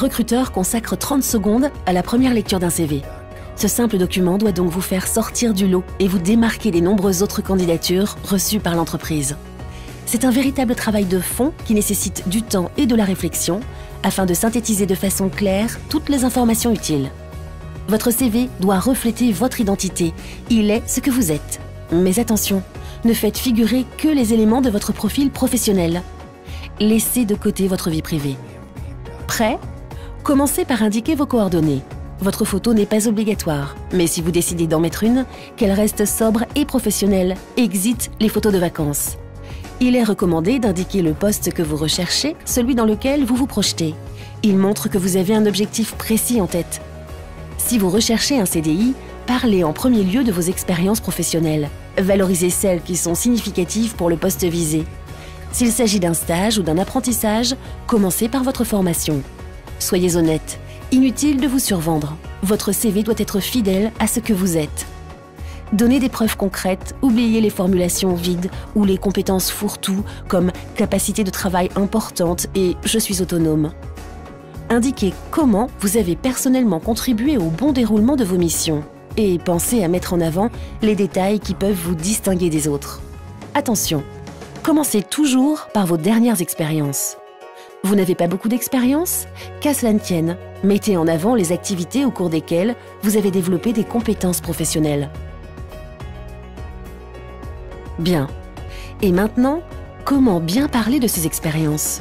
recruteur consacre 30 secondes à la première lecture d'un CV. Ce simple document doit donc vous faire sortir du lot et vous démarquer des nombreuses autres candidatures reçues par l'entreprise. C'est un véritable travail de fond qui nécessite du temps et de la réflexion afin de synthétiser de façon claire toutes les informations utiles. Votre CV doit refléter votre identité. Il est ce que vous êtes. Mais attention, ne faites figurer que les éléments de votre profil professionnel. Laissez de côté votre vie privée. Prêt? Commencez par indiquer vos coordonnées. Votre photo n'est pas obligatoire, mais si vous décidez d'en mettre une, qu'elle reste sobre et professionnelle. Exit les photos de vacances. Il est recommandé d'indiquer le poste que vous recherchez, celui dans lequel vous vous projetez. Il montre que vous avez un objectif précis en tête. Si vous recherchez un CDI, parlez en premier lieu de vos expériences professionnelles. Valorisez celles qui sont significatives pour le poste visé. S'il s'agit d'un stage ou d'un apprentissage, commencez par votre formation. Soyez honnête, inutile de vous survendre. Votre CV doit être fidèle à ce que vous êtes. Donnez des preuves concrètes, oubliez les formulations vides ou les compétences fourre-tout comme capacité de travail importante et je suis autonome. Indiquez comment vous avez personnellement contribué au bon déroulement de vos missions et pensez à mettre en avant les détails qui peuvent vous distinguer des autres. Attention, commencez toujours par vos dernières expériences. Vous n'avez pas beaucoup d'expérience? Qu'à cela ne tienne, mettez en avant les activités au cours desquelles vous avez développé des compétences professionnelles. Bien. Et maintenant, comment bien parler de ces expériences?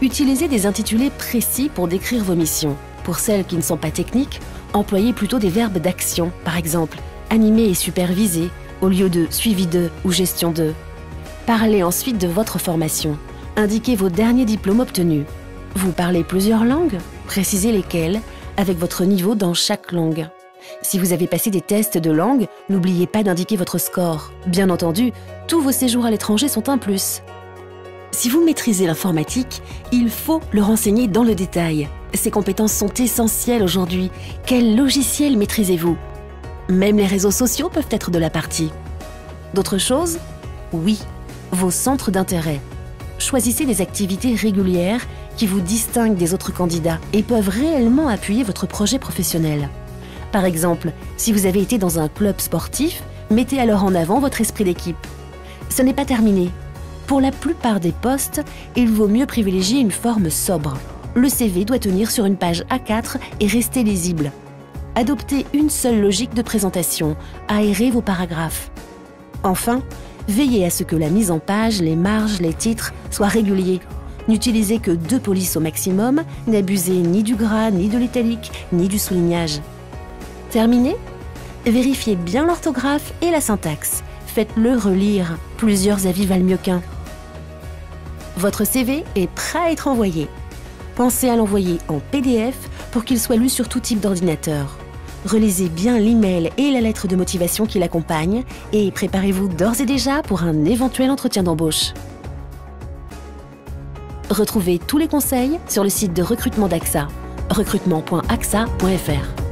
Utilisez des intitulés précis pour décrire vos missions. Pour celles qui ne sont pas techniques, employez plutôt des verbes d'action, par exemple animer et superviser, au lieu de suivi de ou gestion de. Parlez ensuite de votre formation. Indiquez vos derniers diplômes obtenus. Vous parlez plusieurs langues? Précisez lesquelles, avec votre niveau dans chaque langue. Si vous avez passé des tests de langue, n'oubliez pas d'indiquer votre score. Bien entendu, tous vos séjours à l'étranger sont un plus. Si vous maîtrisez l'informatique, il faut le renseigner dans le détail. Ces compétences sont essentielles aujourd'hui. Quel logiciel maîtrisez-vous? Même les réseaux sociaux peuvent être de la partie. D'autres choses? Oui, vos centres d'intérêt. Choisissez des activités régulières qui vous distinguent des autres candidats et peuvent réellement appuyer votre projet professionnel. Par exemple, si vous avez été dans un club sportif, mettez alors en avant votre esprit d'équipe. Ce n'est pas terminé. Pour la plupart des postes, il vaut mieux privilégier une forme sobre. Le CV doit tenir sur une page A4 et rester lisible. Adoptez une seule logique de présentation, aérez vos paragraphes. Enfin, veillez à ce que la mise en page, les marges, les titres soient réguliers. N'utilisez que 2 polices au maximum, n'abusez ni du gras, ni de l'italique, ni du soulignage. Terminé? Vérifiez bien l'orthographe et la syntaxe. Faites-le relire. Plusieurs avis valent mieux qu'un. Votre CV est prêt à être envoyé. Pensez à l'envoyer en PDF pour qu'il soit lu sur tout type d'ordinateur. Relisez bien l'email et la lettre de motivation qui l'accompagnent et préparez-vous d'ores et déjà pour un éventuel entretien d'embauche. Retrouvez tous les conseils sur le site de recrutement d'AXA, recrutement.axa.fr.